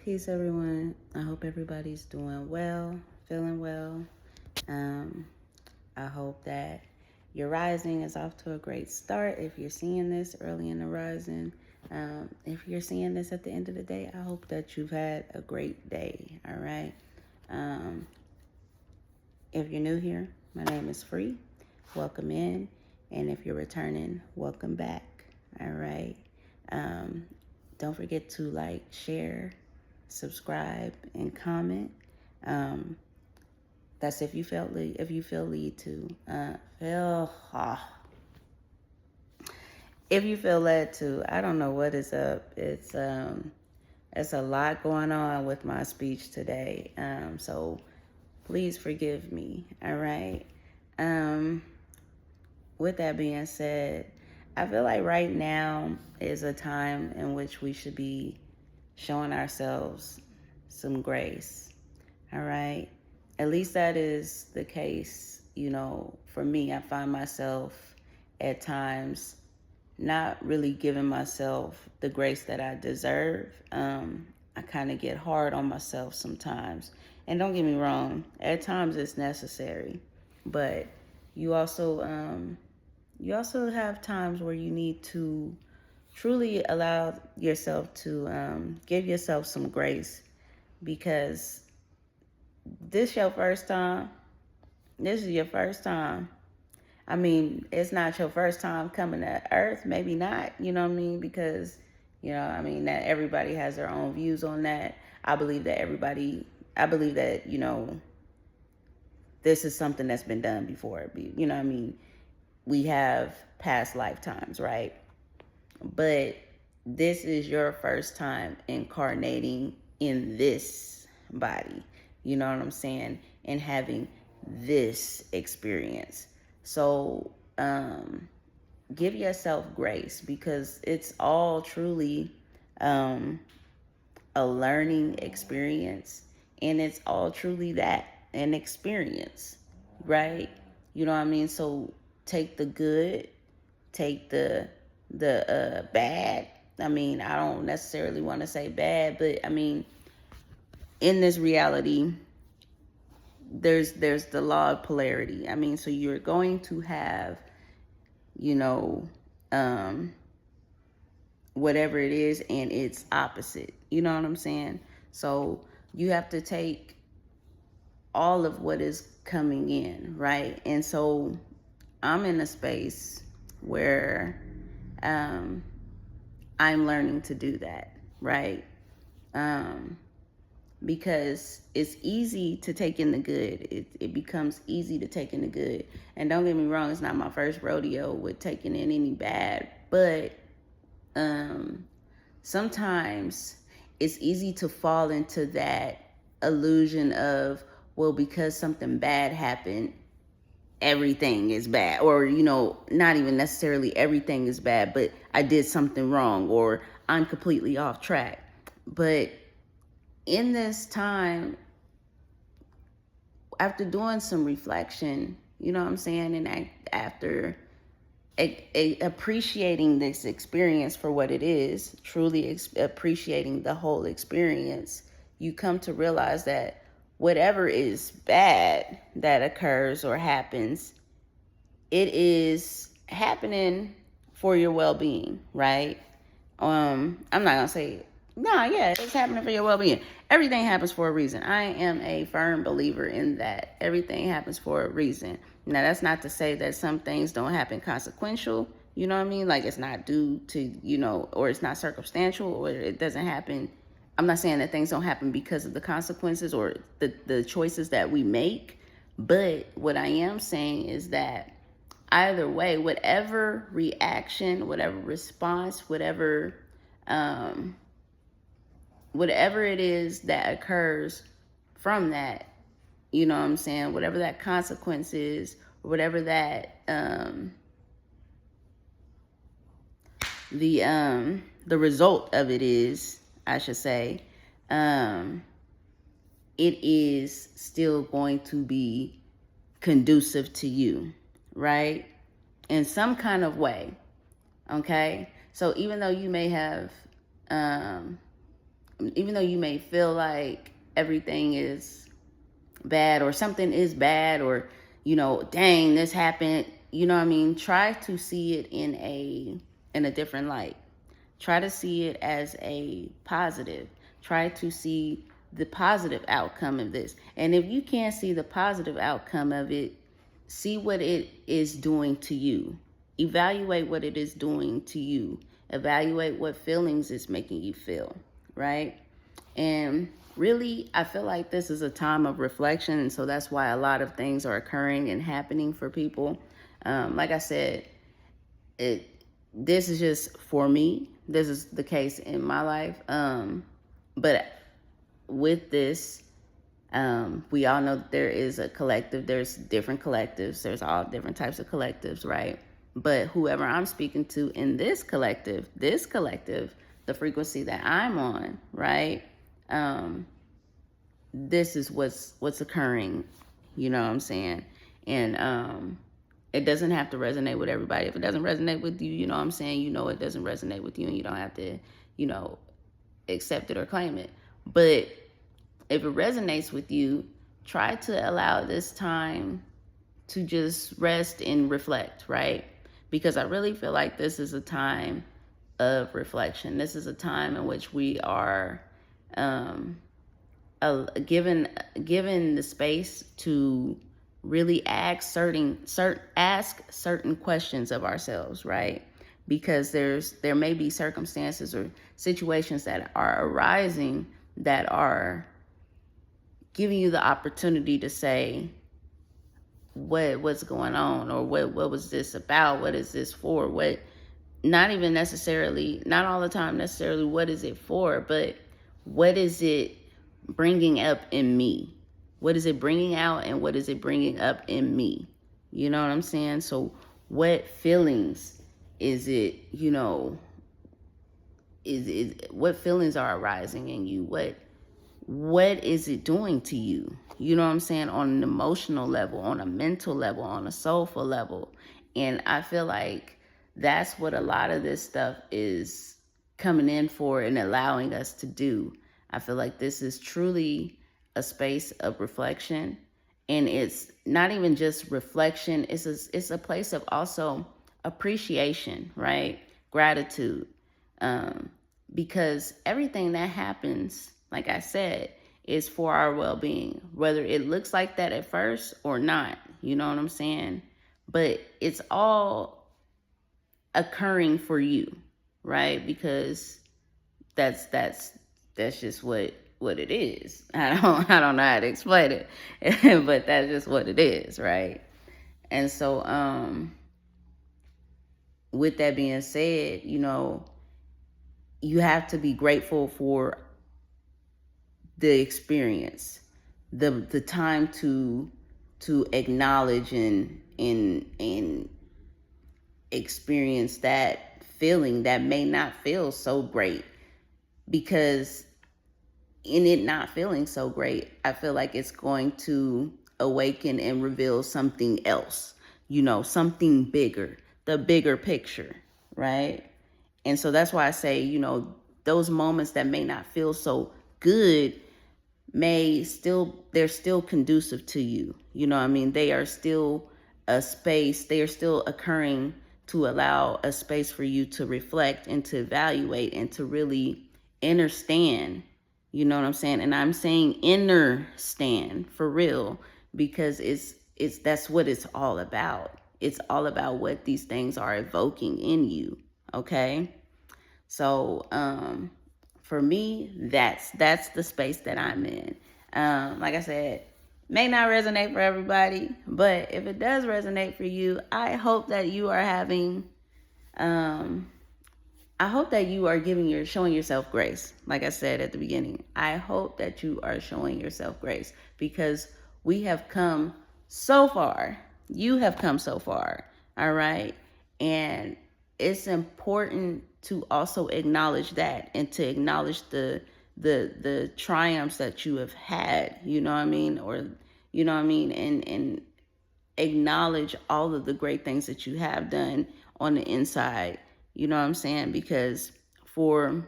Peace, everyone. I hope everybody's doing well, feeling well. Um, I hope that your rising is off to a great start. If you're seeing this early in the rising, if you're seeing this at the end of the day, I hope that you've had a great day. All right. Um, if you're new here, my name is Free. Welcome in. And if you're returning, welcome back. All right. Um, don't forget to like, share, subscribe, and comment. Um, that's if you feel lead to. If you feel led to. I don't know what is up. It's a lot going on with my speech today. So please forgive me. All right. Um, with that being said, I feel like right now is a time in which we should be showing ourselves some grace. All right. At least that is the case, for me. I find myself at times not really giving myself the grace that I deserve. I kind of get hard on myself sometimes. And don't get me wrong, at times it's necessary. But you also have times where you need to truly allow yourself to give yourself some grace, because this your first time. This is your first time. I mean, it's not your first time coming to Earth. Maybe not, you know what I mean? Because, that everybody has their own views on that. I believe that, this is something that's been done before. You know what I mean? We have past lifetimes, right? But this is your first time incarnating in this body. You know what I'm saying? And having this experience. So give yourself grace, because it's all truly a learning experience, and it's all truly that, an experience, right? You know what I mean? So take the good, take the bad. I mean, I don't necessarily want to say bad, but I mean, in this reality, there's the law of polarity. I mean, so you're going to have, whatever it is and its opposite. You know what I'm saying? So you have to take all of what is coming in, right? And so I'm in a space where I'm learning to do that, right? Because it's easy to take in the good. It becomes easy to take in the good. And don't get me wrong, it's not my first rodeo with taking in any bad, but sometimes it's easy to fall into that illusion of, well, because something bad happened, everything is bad. Or, not even necessarily everything is bad, but I did something wrong, or I'm completely off track. But in this time, after doing some reflection, you know what I'm saying, and after appreciating this experience for what it is, truly appreciating the whole experience, you come to realize that whatever is bad that occurs or happens, it is happening for your well-being, right? I'm not gonna say, it's happening for your well-being. Everything happens for a reason. I am a firm believer in that. Everything happens for a reason. Now, that's not to say that some things don't happen consequential, you know what I mean? Like, it's not due to, or it's not circumstantial, or it doesn't happen. I'm not saying that things don't happen because of the consequences or the choices that we make. But what I am saying is that either way, whatever reaction, whatever response, whatever it is that occurs from that, you know what I'm saying, whatever that consequence is, or whatever that the result of it is, I should say, it is still going to be conducive to you, right? In some kind of way. Okay? So even though you may have even though you may feel like everything is bad or something is bad, or, dang, this happened, try to see it in a different light. Try to see it as a positive. Try to see the positive outcome of this. And if you can't see the positive outcome of it, see what it is doing to you. Evaluate what it is doing to you. Evaluate what feelings it's making you feel, right? And really, I feel like this is a time of reflection. And so that's why a lot of things are occurring and happening for people. Like I said, this is just for me. This is the case in my life. But with this, we all know that there is a collective. There's different collectives. There's all different types of collectives, right? But whoever I'm speaking to in this collective, the frequency that I'm on, right? This is what's occurring. You know what I'm saying? And it doesn't have to resonate with everybody. If it doesn't resonate with you, you know what I'm saying? It doesn't resonate with you, and you don't have to, accept it or claim it. But if it resonates with you, try to allow this time to just rest and reflect, right? Because I really feel like this is a time of reflection. This is a time in which we are given the space to really ask certain questions of ourselves, right? Because there may be circumstances or situations that are arising that are giving you the opportunity to say, what's going on, or what was this about? What is this for? What, not even necessarily, not all the time necessarily, what is it for, but what is it bringing up in me? What is it bringing out, and what is it bringing up in me? You know what I'm saying? So what feelings is it, what feelings are arising in you? What is it doing to you? You know what I'm saying? On an emotional level, on a mental level, on a soulful level. And I feel like that's what a lot of this stuff is coming in for and allowing us to do. I feel like this is truly a space of reflection. And it's not even just reflection. It's a place of also appreciation, right? Gratitude. Because everything that happens, like I said, is for our well-being, whether it looks like that at first or not. You know what I'm saying? But it's all occurring for you, right? Because that's just what it is. I don't know how to explain it, but that's just what it is, right? And so, with that being said, you have to be grateful for the experience, the time to acknowledge and experience that feeling that may not feel so great, because in it not feeling so great, I feel like it's going to awaken and reveal something else, something bigger, the bigger picture, right? And so that's why I say, those moments that may not feel so good they're still conducive to you. You know what I mean? They are still a space, they are still occurring to allow a space for you to reflect and to evaluate and to really understand. You know what I'm saying? And I'm saying inner stand for real, because it's that's what it's all about. It's all about what these things are evoking in you. Okay? So, for me, that's the space that I'm in. Like I said, may not resonate for everybody, but if it does resonate for you, I hope that you are having, I hope that you are showing yourself grace. Like I said at the beginning, I hope that you are showing yourself grace, because we have come so far. You have come so far. All right. And it's important to also acknowledge that, and to acknowledge the triumphs that you have had, you know what I mean? Or, you know what I mean? And acknowledge all of the great things that you have done on the inside, you know what I'm saying? Because for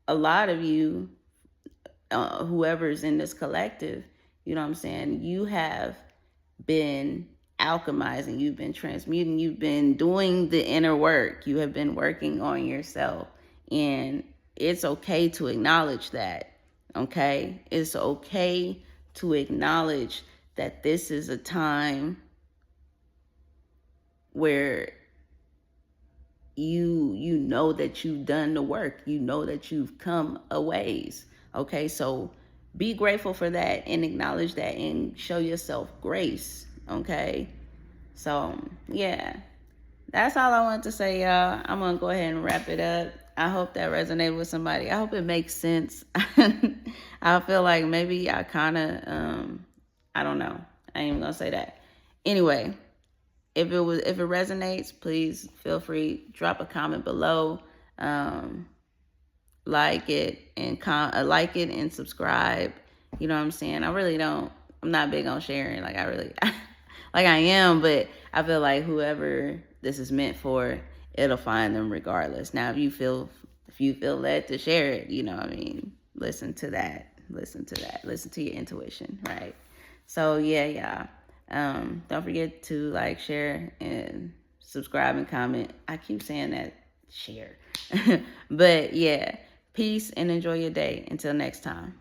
a lot of you, whoever's in this collective, you know what I'm saying, you have been alchemizing, you've been transmuting, you've been doing the inner work, you have been working on yourself. And it's okay to acknowledge that. Okay? It's okay to acknowledge that this is a time where you know that you've done the work, you know that you've come a ways. Okay, so be grateful for that and acknowledge that and show yourself grace. Okay, so yeah, that's all I wanted to say, y'all. I'm gonna go ahead and wrap it up. I hope that resonated with somebody. I hope it makes sense. I feel like maybe I kind of I don't know, I ain't even gonna say that. Anyway, if it resonates, please feel free, drop a comment below, like it and subscribe. You know what I'm saying? I'm not big on sharing, like like I am, but I feel like whoever this is meant for, it'll find them regardless. Now if you feel led to share it, you know what I mean, listen to your intuition, right? So yeah, y'all. Don't forget to like, share, and subscribe and comment. I keep saying that, share. But yeah, peace and enjoy your day. Until next time.